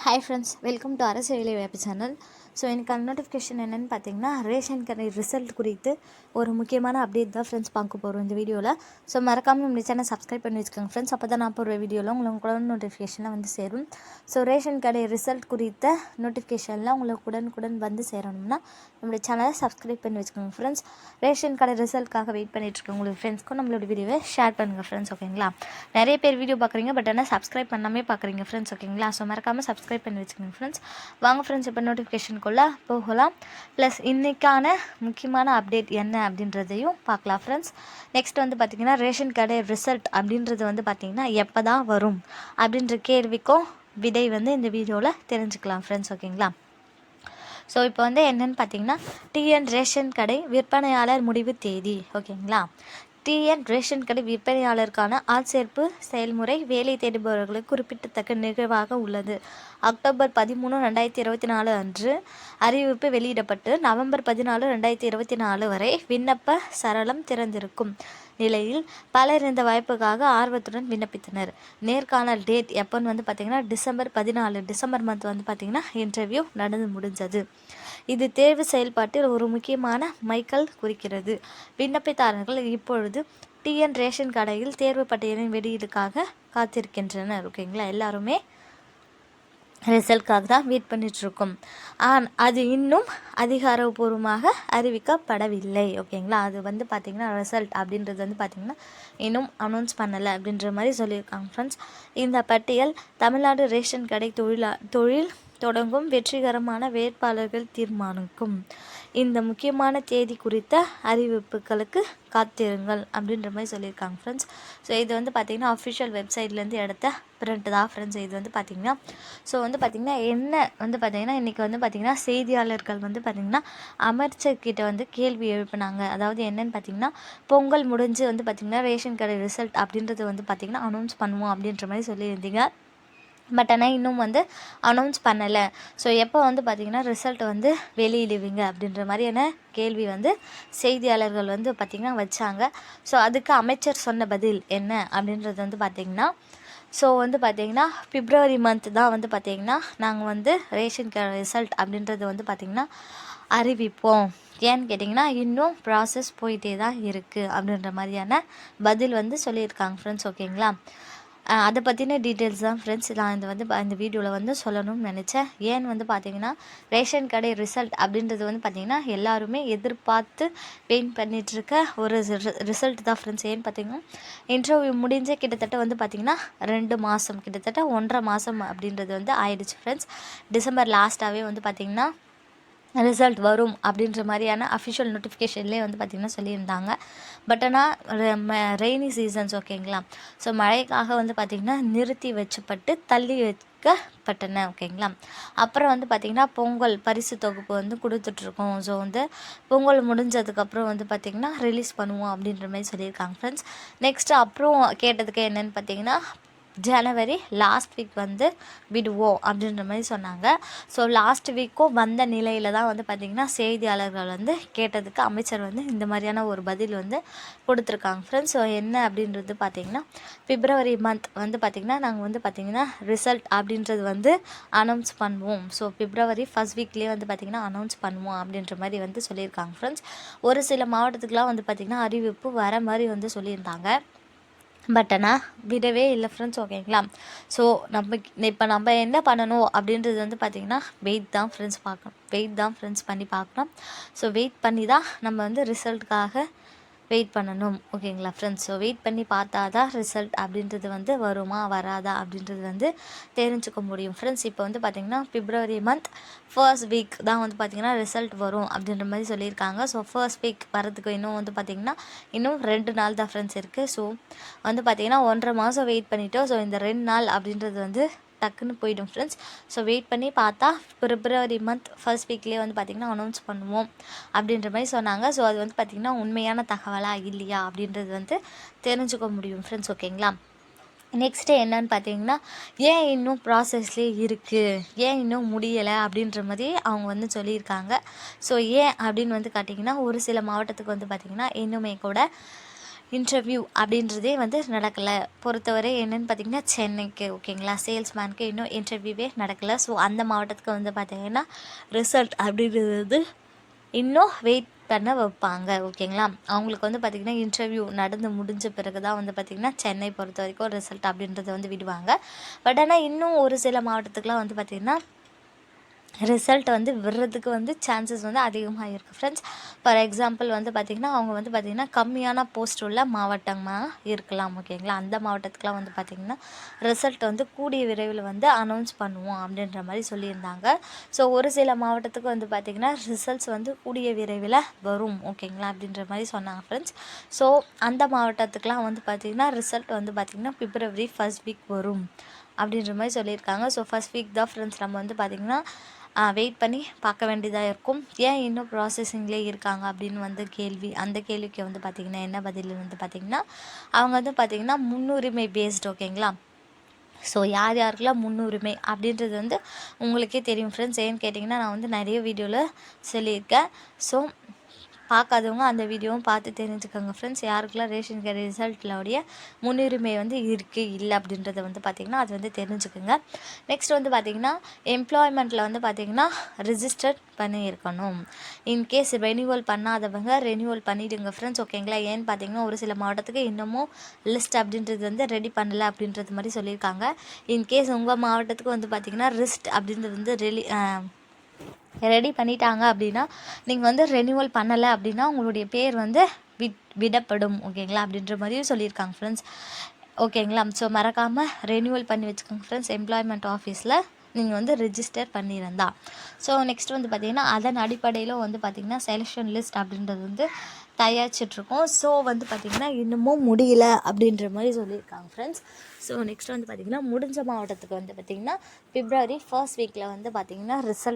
Hi friends, welcome to அரசு வேலைவாய்ப்பு channel. So எனக்கு நோட்டிஃபிகேஷன் என்னென்னு பார்த்தீங்கன்னா ரேஷன் கடை ரிசல்ட் குறித்து ஒரு முக்கியமான அப்டேட் தான் ஃப்ரெண்ட்ஸ் பார்க்க போகிறோம் இந்த வீடியோவில். ஸோ மறக்காமல் நம்ம சேனல் சப்ஸ்கிரைப் பண்ணி வச்சுக்கோங்க ஃப்ரெண்ட்ஸ். அப்போ தான் நான் போகிற வீடியோவில் உங்களுக்கு நோட்டிஃபிகேஷனில் வந்து சேரும். ஸோ ரேஷன் கடை ரிசல்ட் குறித்த நோட்டிஃபிகேஷனில் உங்களுக்கு உடனுக்குடன் வந்து சேரணும்னா நம்மளுடைய சேனலை சப்ஸ்கிரைப் பண்ணி வச்சுக்கோங்க ஃப்ரெண்ட்ஸ். ரேஷன் கடை ரிசல்ட்காக வெயிட் பண்ணிகிட்ருக்கோங்க உங்களுக்கு ஃப்ரெண்ட்ஸ்க்கும் நம்மளோட வீடியோவை ஷேர் பண்ணுங்கள் ஃப்ரெண்ட்ஸ். ஓகேங்களா, நிறைய பேர் வீடியோ பார்க்குறீங்க பட் ஆனால் சப்ஸ்கிரைப் பண்ணாமே பார்க்குறீங்க ஃப்ரெண்ட்ஸ். ஓகேங்களா, ஸோ மறக்காமல் சப்ஸ்கிரைப் பண்ணி வச்சுக்கோங்க ஃப்ரெண்ட்ஸ். வாங்க ஃப்ரெண்ட்ஸ், இப்போ நோட்டிஃபிகேஷனுக்குள்ளே போகலாம். ப்ளஸ் இன்றைக்கான முக்கியமான அப்டேட் என்ன அப்படின்றதையும் பார்க்கலாம் ஃப்ரெண்ட்ஸ். நெக்ஸ்ட் வந்து பார்த்திங்கன்னா ரேஷன் கடை ரிசல்ட் அப்படின்றது வந்து பார்த்திங்கன்னா எப்போ தான் வரும் அப்படின்ற கேள்விக்கும் விடை வந்து இந்த வீடியோவில் தெரிஞ்சுக்கலாம் ஃப்ரெண்ட்ஸ். ஓகேங்களா, ஸோ இப்போ வந்து என்னென்னு பார்த்தீங்கன்னா டிஎன் ரேஷன் கடை விற்பனையாளர் முடிவு தேதி. ஓகேங்களா, டிஎன் ரேஷன் கடை விற்பனையாளருக்கான ஆட்சேர்ப்பு செயல்முறை வேலை தேடுபவர்களுக்கு குறிப்பிடத்தக்க நிகழ்வாக உள்ளது. அக்டோபர் 13, 2024 அன்று அறிவிப்பு வெளியிடப்பட்டு நவம்பர் 14, 2024 வரை விண்ணப்ப சரளம் திறந்திருக்கும் நிலையில் பலர் இந்த வாய்ப்புக்காக ஆர்வத்துடன் விண்ணப்பித்தனர். நேர்காணல் டேட் எப்போன்னு வந்து பார்த்திங்கன்னா டிசம்பர் 14, டிசம்பர் மந்த் வந்து பார்த்திங்கன்னா இன்டர்வியூ நடந்து முடிஞ்சது. இது தேர்வு செயல்பாட்டில் ஒரு முக்கியமான மைல்கல் குறிக்கிறது. விண்ணப்பதாரர்கள் இப்பொழுது டிஎன் ரேஷன் கடையில் தேர்வு பட்டியலின் வெளியீடுக்காக காத்திருக்கின்றனர். ஓகேங்களா, எல்லாருமே ரிசல்ட்காக தான் வெயிட் பண்ணிகிட்ருக்கோம். அது இன்னும் அதிகாரப்பூர்வமாக அறிவிக்கப்படவில்லை. ஓகேங்களா, அது வந்து பார்த்திங்கன்னா ரிசல்ட் அப்படின்றது வந்து பார்த்திங்கன்னா இன்னும் அனௌன்ஸ் பண்ணலை அப்படின்ற மாதிரி சொல்லியிருக்காங்க ஃப்ரெண்ட்ஸ். இந்த பட்டியல் தமிழ்நாடு ரேஷன் கடை தொழில் தொடங்கும் வெற்றிகரமான வேட்பாளர்கள் தீர்மானிக்கும். இந்த முக்கியமான தேதி குறித்த அறிவிப்புகளுக்கு காத்திருங்கள் அப்படின்ற மாதிரி சொல்லியிருக்காங்க ஃப்ரெண்ட்ஸ். ஸோ இது வந்து பார்த்திங்கன்னா அஃபிஷியல் வெப்சைட்லேருந்து எடுத்த பிரிண்ட் தான் ஃப்ரெண்ட்ஸ். இது வந்து பார்த்திங்கன்னா ஸோ வந்து பார்த்திங்கன்னா என்ன வந்து பார்த்திங்கன்னா இன்றைக்கி வந்து பார்த்திங்கன்னா செய்தியாளர்கள் வந்து பார்த்திங்கன்னா அமைச்சர்கிட்ட வந்து கேள்வி எழுப்பினாங்க. அதாவது என்னென்னு பார்த்திங்கன்னா பொங்கல் முடிஞ்சு வந்து பார்த்திங்கன்னா ரேஷன் கடை ரிசல்ட் அப்படின்றது வந்து பார்த்திங்கன்னா அனௌன்ஸ் பண்ணுவோம் அப்படின்ற மாதிரி சொல்லியிருந்தீங்க. பட் ஆனால் இன்னும் வந்து அனௌன்ஸ் பண்ணலை. ஸோ எப்போ வந்து பார்த்திங்கன்னா ரிசல்ட் வந்து வெளியிடுவீங்க அப்படின்ற மாதிரியான கேள்வி வந்து செய்தியாளர்கள் வந்து பார்த்திங்கன்னா வச்சாங்க. ஸோ அதுக்கு அமைச்சர் சொன்ன பதில் என்ன அப்படின்றது வந்து பார்த்திங்கன்னா ஸோ வந்து பார்த்திங்கன்னா பிப்ரவரி மந்த் தான் வந்து பார்த்திங்கன்னா நாங்கள் வந்து ரேஷன் கடை ரிசல்ட் அப்படின்றது வந்து பார்த்திங்கன்னா அறிவிப்போம். ஏன்னு கேட்டிங்கன்னா இன்னும் ப்ராசஸ் போயிட்டே தான் இருக்குது அப்படின்ற மாதிரியான பதில் வந்து சொல்லியிருக்காங்க ஃப்ரெண்ட்ஸ். ஓகேங்களா, அதை பற்றின டீட்டெயில்ஸ் தான் ஃப்ரெண்ட்ஸ் நான் இந்த வீடியோவில் வந்து சொல்லணும்னு நினச்சேன். ஏன்னு வந்து பார்த்திங்கன்னா ரேஷன் கடை ரிசல்ட் அப்படின்றது வந்து பார்த்திங்கன்னா எல்லாருமே எதிர்பார்த்து வெயிட் பண்ணிகிட்ருக்க ஒரு ரிசல்ட் தான் ஃப்ரெண்ட்ஸ். ஏன்னு பார்த்திங்கன்னா இன்டர்வியூ முடிஞ்ச கிட்டத்தட்ட வந்து பார்த்திங்கன்னா 2 மாதம் கிட்டத்தட்ட 1.5 மாதம் அப்படின்றது வந்து ஆயிடுச்சு ஃப்ரெண்ட்ஸ். டிசம்பர் லாஸ்ட்டாகவே வந்து பார்த்திங்கன்னா ரிசல்ட் வரும் அப்படின்ற மாதிரியான அஃபிஷியல் நோட்டிஃபிகேஷன்லேயே வந்து பார்த்திங்கன்னா சொல்லியிருந்தாங்க. பட் ஆனால் ரெய்னி சீசன்ஸ் ஓகேங்களா, ஸோ மழைக்காக வந்து பார்த்திங்கன்னா நிறுத்தி வச்சுப்பட்டு தள்ளி வைக்கப்பட்டன. ஓகேங்களா, அப்புறம் வந்து பார்த்திங்கன்னா பொங்கல் பரிசு தொகுப்பு வந்து கொடுத்துட்ருக்கோம். ஸோ வந்து பொங்கல் முடிஞ்சதுக்கப்புறம் வந்து பார்த்திங்கன்னா ரிலீஸ் பண்ணுவோம் அப்படின்ற மாதிரி சொல்லியிருக்காங்க ஃப்ரெண்ட்ஸ். நெக்ஸ்ட்டு அப்புறம் கேட்டதுக்கு என்னென்னு பார்த்திங்கன்னா ஜனவரி லாஸ்ட் வீக் வந்து விடுவோம் அப்படின்ற மாதிரி சொன்னாங்க. ஸோ லாஸ்ட் வீக்கும் வந்த நிலையில் தான் வந்து பார்த்திங்கன்னா செய்தியாளர்கள் வந்து கேட்டதுக்கு அமைச்சர் வந்து இந்த மாதிரியான ஒரு பதில் வந்து கொடுத்துருக்காங்க ஃப்ரெண்ட்ஸ். ஸோ என்ன அப்படின்றது பார்த்திங்கன்னா பிப்ரவரி மந்த் வந்து பார்த்திங்கன்னா நாங்கள் வந்து பார்த்திங்கன்னா ரிசல்ட் அப்படின்றது வந்து அனௌன்ஸ் பண்ணுவோம். ஸோ பிப்ரவரி ஃபர்ஸ்ட் வீக்லேயே வந்து பார்த்திங்கன்னா அனௌன்ஸ் பண்ணுவோம் அப்படின்ற மாதிரி வந்து சொல்லியிருக்காங்க ஃப்ரெண்ட்ஸ். ஒரு சில மாவட்டத்துக்குலாம் வந்து பார்த்திங்கன்னா அறிவிப்பு வர மாதிரி வந்து சொல்லியிருந்தாங்க. பட் ஆனால் விடவே இல்லை ஃப்ரெண்ட்ஸ். ஓகேங்களா, ஸோ இப்போ நம்ம என்ன பண்ணணும் அப்படின்றது வந்து பார்த்திங்கன்னா வெயிட் தான் ஃப்ரெண்ட்ஸ் பண்ணி பார்க்கணும். ஸோ வெயிட் பண்ணி தான் நம்ம வந்து ரிசல்ட்டுக்காக வெயிட் பண்ணணும். ஓகேங்களா ஃப்ரெண்ட்ஸ், ஸோ வெயிட் பண்ணி பார்த்தா தான் ரிசல்ட் அப்படின்றது வந்து வருமா வராதா அப்படின்றது வந்து தெரிஞ்சுக்க முடியும் ஃப்ரெண்ட்ஸ். இப்போ வந்து பார்த்திங்கன்னா பிப்ரவரி மந்த் ஃபர்ஸ்ட் வீக் தான் வந்து பார்த்திங்கன்னா ரிசல்ட் வரும் அப்படின்ற மாதிரி சொல்லியிருக்காங்க. ஸோ ஃபர்ஸ்ட் வீக் வரதுக்கு இன்னும் வந்து பார்த்திங்கன்னா இன்னும் 2 நாள் தான் ஃப்ரெண்ட்ஸ் இருக்குது. ஸோ வந்து பார்த்திங்கன்னா 1.5 மாதம் வெயிட் பண்ணிவிட்டோம். ஸோ இந்த 2 நாள் அப்படின்றது வந்து டக்குன்னு போய்டும் ஃப்ரெண்ட்ஸ். ஸோ வெயிட் பண்ணி பார்த்தா பிப்ரவரி மந்த் ஃபர்ஸ்ட் வீக்லேயே வந்து பார்த்திங்கன்னா அனௌன்ஸ் பண்ணுவோம் அப்படின்ற மாதிரி சொன்னாங்க. ஸோ அது வந்து பார்த்திங்கன்னா உண்மையான தகவலாக இல்லையா அப்படின்றது வந்து தெரிஞ்சுக்க முடியும் ஃப்ரெண்ட்ஸ். ஓகேங்களா, நெக்ஸ்ட்டு என்னன்னு பார்த்தீங்கன்னா ஏன் இன்னும் ப்ராசஸ்லேயே இருக்குது, ஏன் இன்னும் முடியலை அப்படின்ற மாதிரி அவங்க வந்து சொல்லியிருக்காங்க. ஸோ ஏன் அப்படின்னு வந்து கேட்டிங்கன்னா ஒரு சில மாவட்டத்துக்கு வந்து பார்த்திங்கன்னா இன்னுமே கூட இன்டர்வியூ அப்படின்றதே வந்து நடக்கலை. பொறுத்தவரை என்னென்னு பார்த்திங்கன்னா சென்னைக்கு ஓகேங்களா, சேல்ஸ்மேனுக்கு இன்னும் இன்டர்வியூவே நடக்கலை. ஸோ அந்த மாவட்டத்துக்கு வந்து பார்த்திங்கன்னா ரிசல்ட் அப்படின்றது வந்து இன்னும் வெயிட் பண்ண வைப்பாங்க ஓகேங்களா. அவங்களுக்கு வந்து பார்த்திங்கன்னா இன்டர்வியூ நடந்து முடிஞ்ச பிறகு தான் வந்து பார்த்திங்கன்னா சென்னை பொறுத்த வரைக்கும் ரிசல்ட் அப்படின்றத வந்து விடுவாங்க. பட் ஆனால் இன்னும் ஒரு சில மாவட்டத்துக்குலாம் வந்து பார்த்திங்கன்னா ரிசல்ட் வந்து விடுறதுக்கு வந்து சான்சஸ் வந்து அதிகமாக இருக்குது ஃப்ரெண்ட்ஸ். ஃபார் எக்ஸாம்பிள் வந்து பார்த்திங்கன்னா அவங்க வந்து பார்த்திங்கன்னா கம்மியான போஸ்ட் உள்ள மாவட்டமாக இருக்கலாம் ஓகேங்களா. அந்த மாவட்டத்துக்குலாம் வந்து பார்த்திங்கன்னா ரிசல்ட் வந்து கூடிய விரைவில் வந்து அனௌன்ஸ் பண்ணுவோம் அப்படின்ற மாதிரி சொல்லியிருந்தாங்க. ஸோ ஒரு சில மாவட்டத்துக்கு வந்து பார்த்திங்கன்னா ரிசல்ட்ஸ் வந்து கூடிய விரைவில் வரும் ஓகேங்களா அப்படின்ற மாதிரி சொன்னாங்க ஃப்ரெண்ட்ஸ். ஸோ அந்த மாவட்டத்துக்குலாம் வந்து பார்த்திங்கன்னா ரிசல்ட் வந்து பார்த்திங்கன்னா February 1st வீக் வரும் அப்படின்ற மாதிரி சொல்லியிருக்காங்க. ஸோ ஃபஸ்ட் வீக் தான் ஃப்ரெண்ட்ஸ் நம்ம வந்து பார்த்திங்கன்னா வெயிட் பண்ணி பார்க்க வேண்டியதாக இருக்கும். ஏன் இன்னும் ப்ராசஸிங்லேயே இருக்காங்க அப்படின்னு வந்து கேள்வி. அந்த கேள்விக்கு வந்து பார்த்திங்கன்னா என்ன பதில் வந்து பார்த்திங்கன்னா அவங்க வந்து பார்த்திங்கன்னா முன்னுரிமை பேஸ்டு ஓகேங்களா. ஸோ யார் யாருக்கெல்லாம் முன்னுரிமை அப்படின்றது வந்து உங்களுக்கே தெரியும் ஃப்ரெண்ட்ஸ். ஏன்னு கேட்டிங்கன்னா நான் வந்து நிறைய வீடியோவில் சொல்லியிருக்கேன். ஸோ பார்க்காதவங்க அந்த வீடியோவும் பார்த்து தெரிஞ்சுக்கோங்க ஃப்ரெண்ட்ஸ். யாருக்கெல்லாம் ரேஷன் கார்டு ரிசல்ட்லோடைய முன்னுரிமை வந்து இருக்குது இல்லை அப்படின்றத வந்து பார்த்திங்கன்னா அது வந்து தெரிஞ்சுக்கோங்க. நெக்ஸ்ட் வந்து பார்த்திங்கன்னா எம்ப்ளாய்மெண்ட்டில் வந்து பார்த்திங்கன்னா ரிஜிஸ்டர் பண்ணியிருக்கணும். இன்கேஸ் ரெனியூவல் பண்ணாதவங்க ரெனியூவல் பண்ணிவிடுங்க ஃப்ரெண்ட்ஸ் ஓகேங்களா. ஏன்னு பார்த்திங்கன்னா ஒரு சில மாவட்டத்துக்கு இன்னமும் லிஸ்ட் அப்படின்றது வந்து ரெடி பண்ணலை அப்படின்றது மாதிரி சொல்லியிருக்காங்க. இன்கேஸ் உங்கள் மாவட்டத்துக்கு வந்து பார்த்திங்கன்னா லிஸ்ட் அப்படின்றது வந்து ரெடி பண்ணிட்டாங்க அப்படின்னா நீங்கள் வந்து ரெனியூவல் பண்ணலை அப்படின்னா உங்களுடைய பேர் வந்து விடப்படும் ஓகேங்களா அப்படின்ற மாதிரியும் சொல்லியிருக்காங்க ஃப்ரெண்ட்ஸ் ஓகேங்களா. ஸோ மறக்காமல் ரெனியூவல் பண்ணி வச்சுக்கோங்க ஃப்ரெண்ட்ஸ் எம்ப்ளாய்மெண்ட் ஆஃபீஸில் நீங்கள் வந்து ரெஜிஸ்டர் பண்ணியிருந்தா. ஸோ நெக்ஸ்ட் வந்து பார்த்திங்கன்னா அதன் அடிப்படையில் வந்து பார்த்திங்கன்னா செலெக்ஷன் லிஸ்ட் அப்படின்றது வந்து தயாரிச்சிட்ருக்கோம். ஸோ வந்து பார்த்திங்கன்னா இன்னமும் முடியல அப்படின்ற மாதிரி சொல்லியிருக்காங்க ஃப்ரெண்ட்ஸ். ஸோ நெக்ஸ்ட் வந்து பார்த்திங்கன்னா முடிஞ்ச மாவட்டத்துக்கு வந்து பார்த்திங்கன்னா February 1st வீக்கில் வந்து பார்த்திங்கன்னா ரிசல்ட்